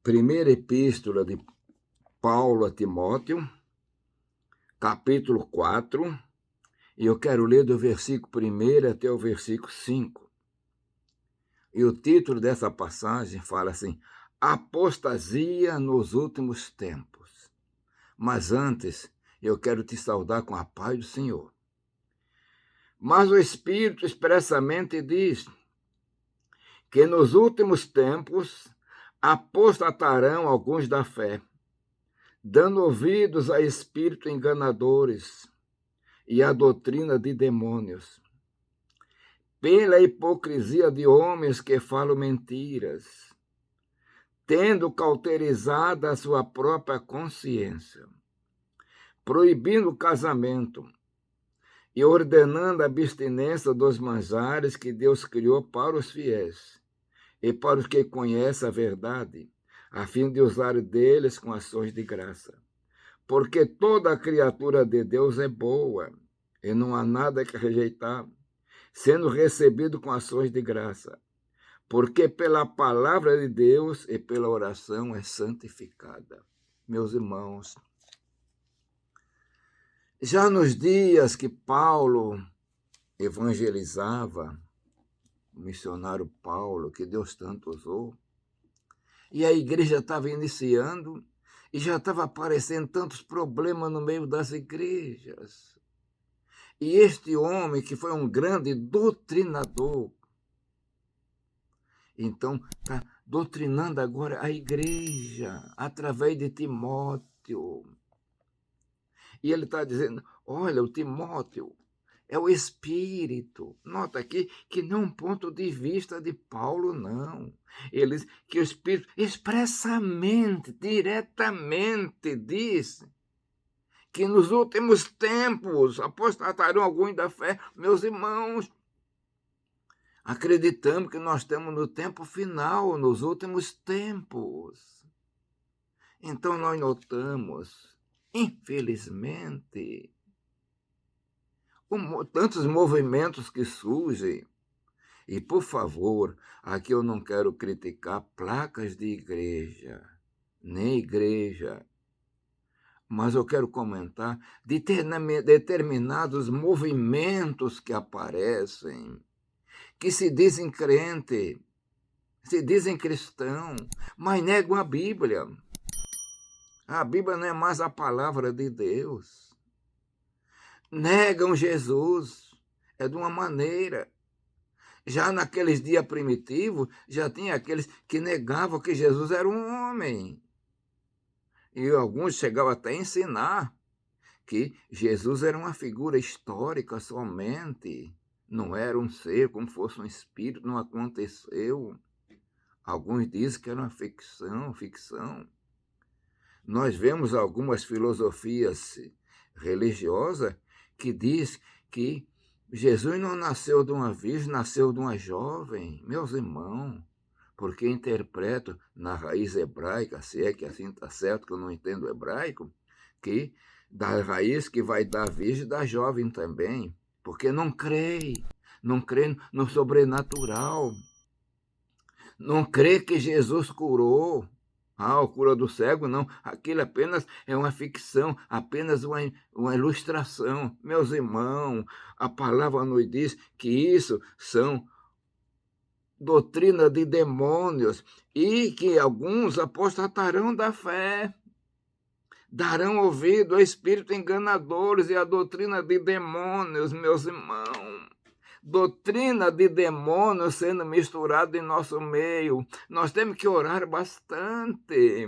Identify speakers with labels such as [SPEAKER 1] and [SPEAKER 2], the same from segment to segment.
[SPEAKER 1] Primeira Epístola de Paulo a Timóteo, capítulo 4, e eu quero ler do versículo 1 até o versículo 5. E o título dessa passagem fala assim: Apostasia nos últimos tempos. Mas antes, eu quero te saudar com a paz do Senhor. Mas o Espírito expressamente diz que nos últimos tempos apostatarão alguns da fé, dando ouvidos a espíritos enganadores e a doutrina de demônios, pela hipocrisia de homens que falam mentiras, tendo cauterizada a sua própria consciência, proibindo o casamento e ordenando a abstinência dos manjares que Deus criou para os fiéis e para os que conhecem a verdade, a fim de usar deles com ações de graça. Porque toda criatura de Deus é boa, e não há nada que rejeitar, sendo recebido com ações de graça. Porque pela palavra de Deus e pela oração é santificada. Meus irmãos, já nos dias que Paulo evangelizava, o missionário Paulo, que Deus tanto usou, e a igreja estava iniciando, e já estava aparecendo tantos problemas no meio das igrejas. E este homem, que foi um grande doutrinador, então está doutrinando agora a igreja, através de Timóteo. E ele está dizendo, olha, o Timóteo é o Espírito. Nota aqui que não é um ponto de vista de Paulo, não. Ele diz que o Espírito expressamente, diretamente diz que nos últimos tempos apostatarão alguns da fé. Meus irmãos, acreditamos que nós estamos no tempo final, nos últimos tempos. Então nós notamos, infelizmente, tantos movimentos que surgem. E, por favor, aqui eu não quero criticar placas de igreja, nem igreja, mas eu quero comentar determinados movimentos que aparecem, que se dizem crente, se dizem cristão, mas negam a Bíblia. A Bíblia não é mais a palavra de Deus. Negam Jesus, é de uma maneira. Já naqueles dias primitivos, já tinha aqueles que negavam que Jesus era um homem. E alguns chegavam até a ensinar que Jesus era uma figura histórica somente. Não era um ser como fosse um espírito, não aconteceu. Alguns dizem que era uma ficção. Nós vemos algumas filosofias religiosas que diz que Jesus não nasceu de uma virgem, nasceu de uma jovem. Meus irmãos, porque interpreto na raiz hebraica, se é que assim está certo, que eu não entendo hebraico, que da raiz que vai da virgem, da jovem também, porque não crê no sobrenatural, não crê que Jesus curou. A cura do cego, não. Aquilo apenas é uma ficção, apenas uma ilustração. Meus irmãos, a palavra nos diz que isso são doutrina de demônios e que alguns apostatarão da fé. Darão ouvido a espíritos enganadores e a doutrina de demônios, meus irmãos. Doutrina de demônios sendo misturada em nosso meio. Nós temos que orar bastante.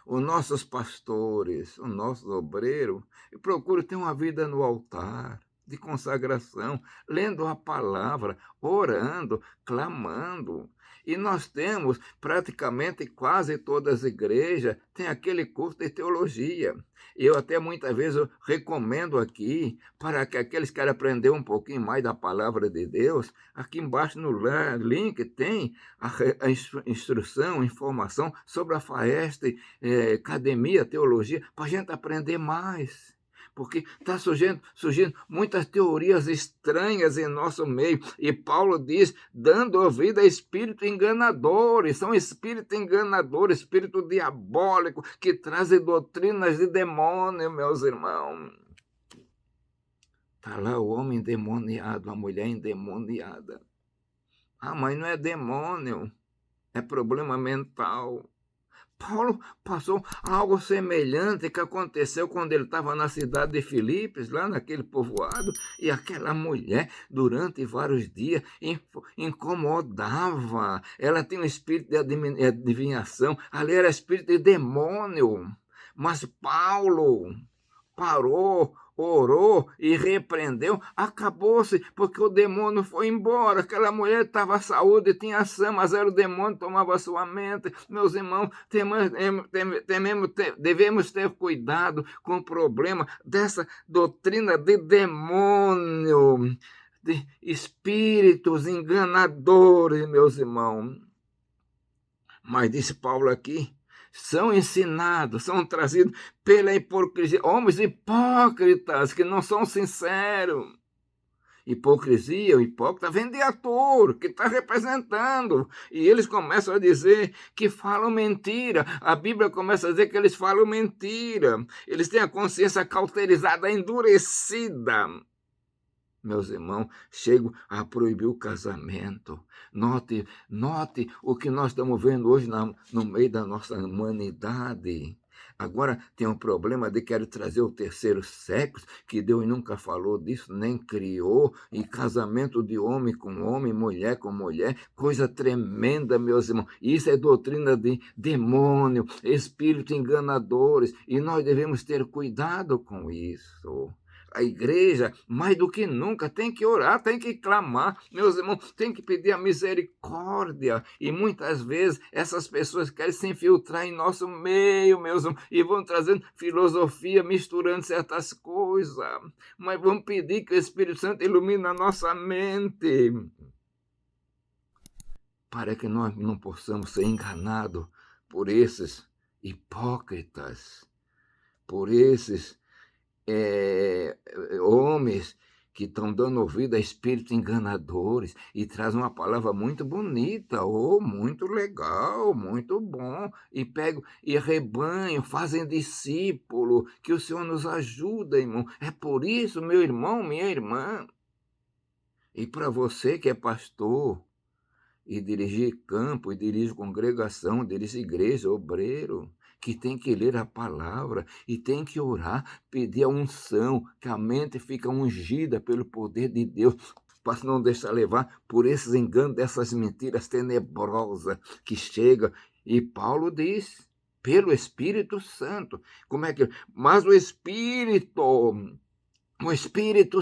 [SPEAKER 1] Os nossos pastores, os nossos obreiros, procuram ter uma vida no altar, de consagração, lendo a palavra, orando, clamando. E nós temos, praticamente quase todas as igrejas, tem aquele curso de teologia. Eu até muitas vezes eu recomendo aqui, para que aqueles que querem aprender um pouquinho mais da palavra de Deus, aqui embaixo no link tem a instrução, informação sobre a FAEST, Academia Teologia, para a gente aprender mais. porque está surgindo muitas teorias estranhas em nosso meio. E Paulo diz, dando ouvido a espíritos enganadores, são espíritos enganadores, espírito diabólico, que trazem doutrinas de demônio, meus irmãos. Está lá o homem endemoniado, a mulher endemoniada. Ah, mas não é demônio, é problema mental. Paulo passou algo semelhante que aconteceu quando ele estava na cidade de Filipos, lá naquele povoado, e aquela mulher, durante vários dias, incomodava. Ela tinha um espírito de adivinhação, ali era espírito de demônio. Mas Paulo parou, orou e repreendeu, acabou-se, porque o demônio foi embora. Aquela mulher estava saúde, tinha ação, mas era o demônio que tomava sua mente. Meus irmãos, devemos ter cuidado com o problema dessa doutrina de demônio, de espíritos enganadores, meus irmãos. Mas disse Paulo aqui, são ensinados, são trazidos pela hipocrisia, homens hipócritas que não são sinceros. Hipocrisia, o hipócrita vem de ator, que está representando. E eles começam a dizer que falam mentira. A Bíblia começa a dizer que eles falam mentira. Eles têm a consciência cauterizada, endurecida. Meus irmãos, chego a proibir o casamento. Note o que nós estamos vendo hoje no meio da nossa humanidade. Agora tem um problema de querer trazer o terceiro sexo, que Deus nunca falou disso, nem criou, e casamento de homem com homem, mulher com mulher, coisa tremenda, meus irmãos. Isso é doutrina de demônio, espíritos enganadores, e nós devemos ter cuidado com isso. A igreja, mais do que nunca, tem que orar, tem que clamar, meus irmãos, tem que pedir a misericórdia. E muitas vezes essas pessoas querem se infiltrar em nosso meio, meus irmãos, e vão trazendo filosofia, misturando certas coisas. Mas vamos pedir que o Espírito Santo ilumine a nossa mente, para que nós não possamos ser enganados por esses hipócritas, por esses homens que estão dando ouvido a espíritos enganadores e trazem uma palavra muito bonita, muito legal, muito bom, e pegam e rebanham, fazem discípulo, que o Senhor nos ajuda, irmão. É por isso, meu irmão, minha irmã, e para você que é pastor, e dirige campo, e dirige congregação, dirige igreja, obreiro, que tem que ler a palavra e tem que orar, pedir a unção, que a mente fica ungida pelo poder de Deus, para não deixar levar por esses enganos, dessas mentiras tenebrosas que chegam. E Paulo diz, pelo Espírito Santo, mas o Espírito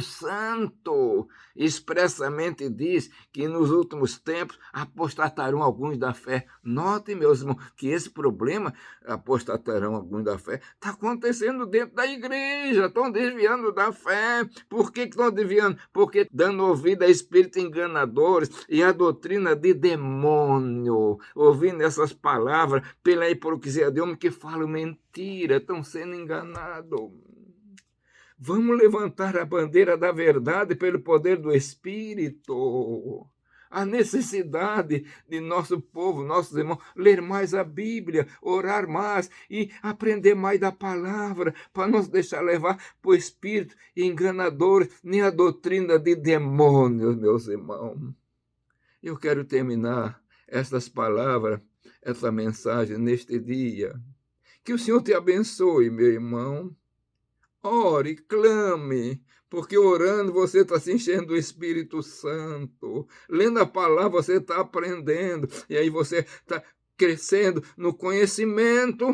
[SPEAKER 1] Santo expressamente diz que nos últimos tempos apostatarão alguns da fé. Note, meus irmãos, que esse problema, apostatarão alguns da fé, está acontecendo dentro da igreja. Estão desviando da fé. Por que estão desviando? Porque dando ouvido a espíritos enganadores e a doutrina de demônio, ouvindo essas palavras pela hipocrisia de homens que falam mentira, estão sendo enganados. Vamos levantar a bandeira da verdade pelo poder do Espírito. A necessidade de nosso povo, nossos irmãos, ler mais a Bíblia, orar mais e aprender mais da palavra, para não se deixar levar por espírito enganador, nem a doutrina de demônios, meus irmãos. Eu quero terminar essas palavras, essa mensagem neste dia. Que o Senhor te abençoe, meu irmão. Ore, clame, porque orando você está se enchendo do Espírito Santo. Lendo a palavra você está aprendendo. E aí você está crescendo no conhecimento,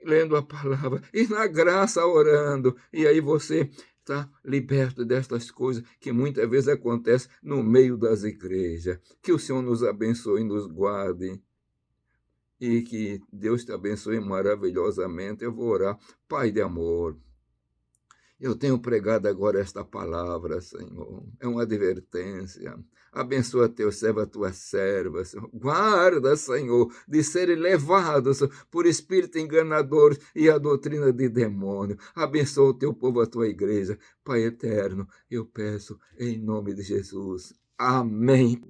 [SPEAKER 1] lendo a palavra. E na graça orando. E aí você está liberto destas coisas que muitas vezes acontecem no meio das igrejas. Que o Senhor nos abençoe e nos guarde. E que Deus te abençoe maravilhosamente. Eu vou orar. Pai de amor, Eu tenho pregado agora esta palavra, Senhor. É uma advertência. Abençoa teu servo, a tua serva, Senhor. Guarda, Senhor, de serem levados por espírito enganador e a doutrina de demônio. Abençoa o teu povo, a tua igreja. Pai eterno, eu peço em nome de Jesus. Amém.